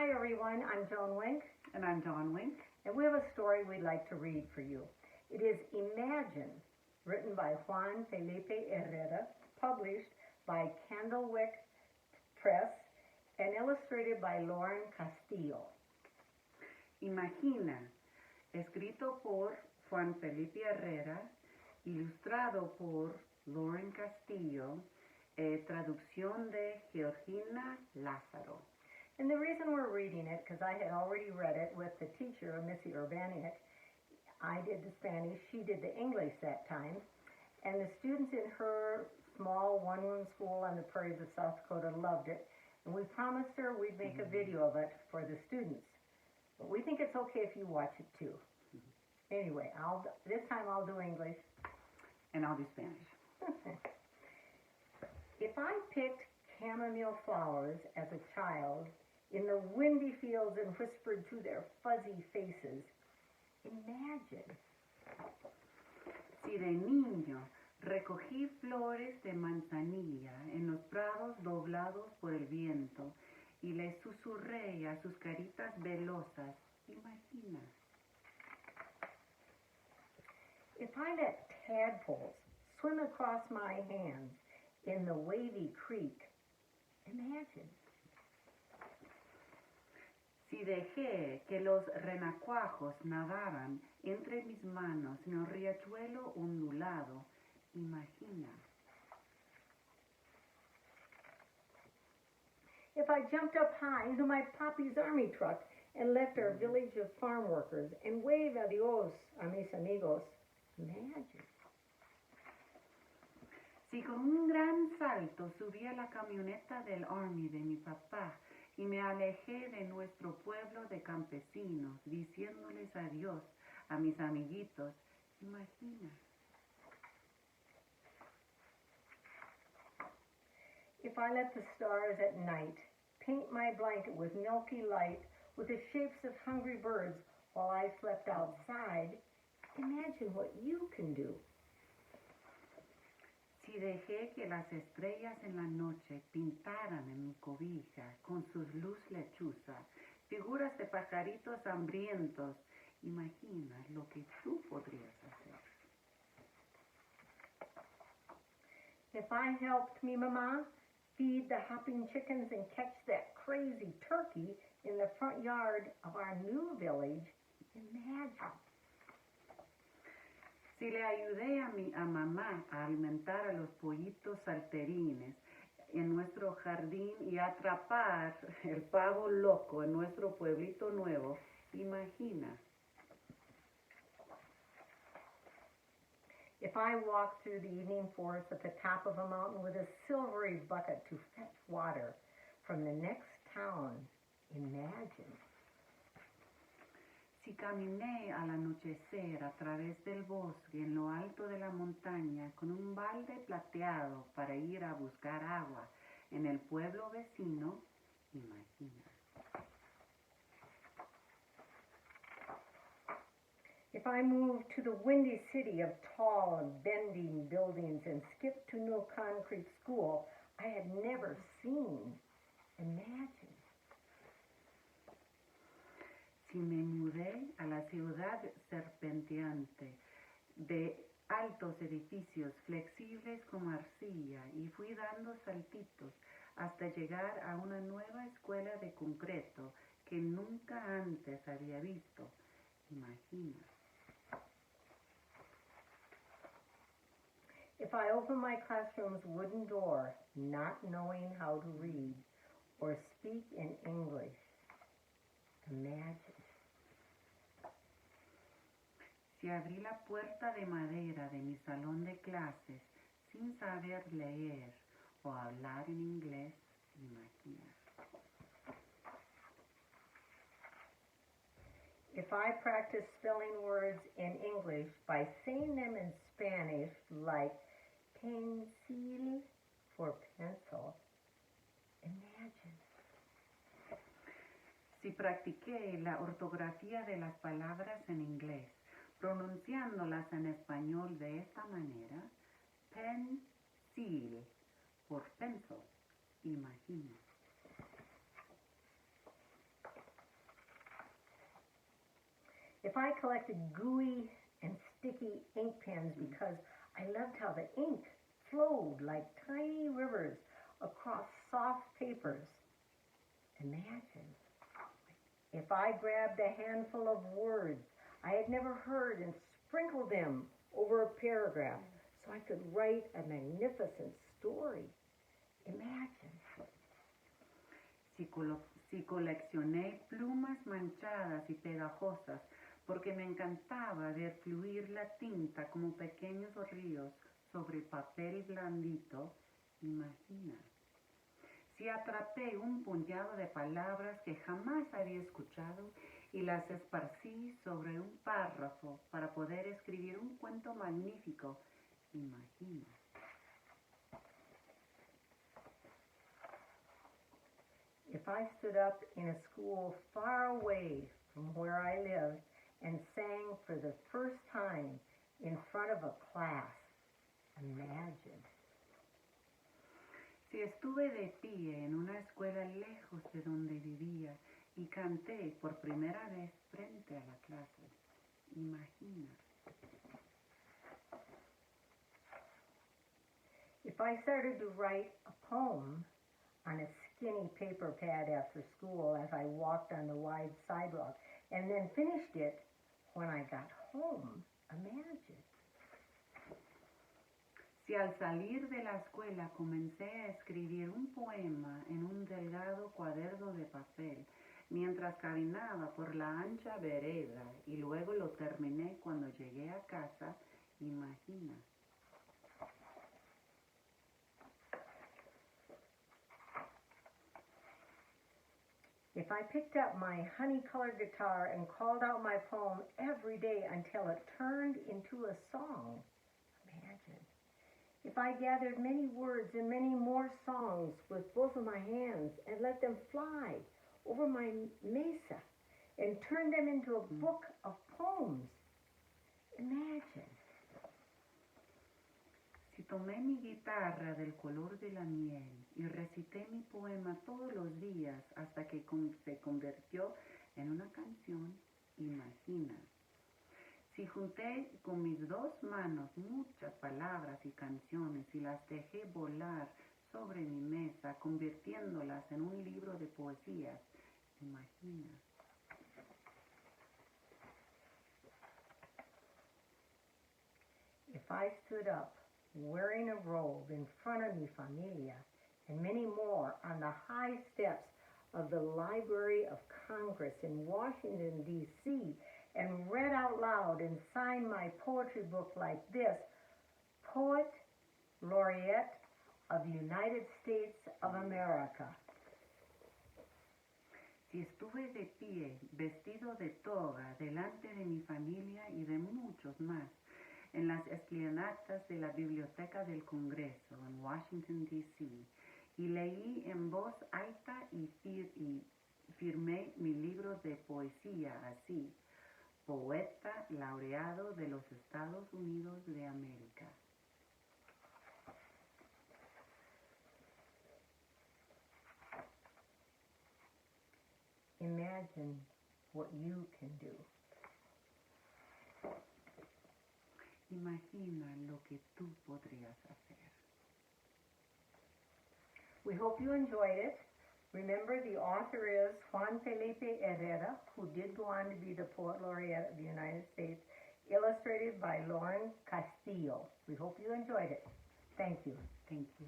Hi everyone, I'm Joan Wink. And I'm John Wink. And we have a story we'd like to read for you. It is Imagine, written by Juan, Felipe, Herrera, published by Candlewick Press, and illustrated by Lauren Castillo. Imagina, escrito por Juan Felipe Herrera, ilustrado por Lauren Castillo, traducción de Georgina Lázaro. And the reason we're reading it, because I had already read it with the teacher, Missy Urbaniak. I did the Spanish, she did the English that time. And the students in her small one-room school on the prairies of South Dakota loved it. And we promised her we'd make a video of it for the students. But we think it's okay if you watch it too. Anyway, this time I'll do English. And I'll do Spanish. If I picked chamomile flowers as a child in the windy fields and whispered to their fuzzy faces, imagine. Si de niño recogí flores de manzanilla en los prados doblados por el viento y les susurré a sus caritas velosas, imagina. If I let tadpoles swim across my hands in the wavy creek, imagine. Si dejé que los renacuajos nadaran entre mis manos en el riachuelo ondulado, imagina. If I jumped up high into my papi's army truck and left our village of farm workers and waved adios a mis amigos, imagine. Si con un gran salto subí a la camioneta del Army de mi papá y me alejé de nuestro pueblo de campesinos, diciéndoles adiós a mis amiguitos, imagina. If I let the stars at night paint my blanket with milky light with the shapes of hungry birds while I slept outside, imagine what you can do. Si dejé que las estrellas en la noche pintaran en mi cobija con sus luz lechuza, figuras de pajaritos hambrientos, imagina lo que tú podrías hacer. If I helped me mama feed the hopping chickens and catch that crazy turkey in the front yard of our new village, imagine. Si le ayudé a mamá a alimentar a los pollitos salterines en nuestro jardín y a atrapar el pavo loco en nuestro pueblito nuevo, imagina. If I walked through the evening forest at the top of a mountain with a silvery bucket to fetch water from the next town, imagine. Si caminé al anochecer a través del bosque en lo alto de la montaña con un balde plateado para ir a buscar agua en el pueblo vecino, imagina. If I moved to the windy city of tall and bending buildings and skipped to new concrete school I had never seen, imagine. Si me mudé a la ciudad serpenteante de altos edificios flexibles como arcilla y fui dando saltitos hasta llegar a una nueva escuela de concreto que nunca antes había visto, imagina. If I opened my classroom's wooden door, not knowing how to read or speak in English, imagine. Si abrí la puerta de madera de mi salón de clases sin saber leer o hablar en inglés, imagina. If I practice spelling words in English by saying them in Spanish, like pencil for pencil, imagine. Si practiqué la ortografía de las palabras en inglés, pronunciándolas en español de esta manera, pencil por pencil, imagina. If I collected gooey and sticky ink pens because I loved how the ink flowed like tiny rivers across soft papers. Imagine if I grabbed a handful of words I had never heard and sprinkled them over a paragraph so I could write a magnificent story. Imagine. Si coleccioné plumas manchadas y pegajosas porque me encantaba ver fluir la tinta como pequeños ríos sobre papel blandito, imagina. Si atrapé un puñado de palabras que jamás había escuchado y las esparcí sobre un párrafo para poder escribir un cuento magnífico, imagina. If I stood up in a school far away from where I lived and sang for the first time in front of a class, imagine. Si estuve de pie en una escuela lejos de donde vivía y canté por primera vez frente a la clase, imagina. If I started to write a poem on a skinny paper pad after school as I walked on the wide sidewalk and then finished it when I got home, imagine. Si al salir de la escuela comencé a escribir un poema en un delgado cuaderno de papel mientras caminaba por la ancha vereda y luego lo terminé cuando llegué a casa, imagina. If I picked up my honey-colored guitar and called out my poem every day until it turned into a song, imagine. If I gathered many words and many more songs with both of my hands and let them fly over my mesa and turned them into a book of poems, imagine. Si tomé mi guitarra del color de la miel y recité mi poema todos los días hasta que se convirtió en una canción, imagina. Si junté con mis dos manos muchas palabras y canciones y las dejé volar sobre mi mesa, convirtiéndolas en un libro de poesías, imagina. If I stood up wearing a robe in front of mi familia and many more on the high steps of the Library of Congress in Washington, D.C., and read out loud and signed my poetry book like this, Poet Laureate of the United States of America. Si estuve de pie, vestido de toga, delante de mi familia y de muchos más, en las escalinatas de la Biblioteca del Congreso en Washington, D.C., y leí en voz alta y firmé mi libro de poesía así, Poeta Laureado de los Estados Unidos de América. Imagine what you can do. Imagina lo que tú podrías hacer. We hope you enjoyed it. Remember, the author is Juan Felipe Herrera, who did go on to be the Poet Laureate of the United States, illustrated by Lauren Castillo. We hope you enjoyed it. Thank you. Thank you.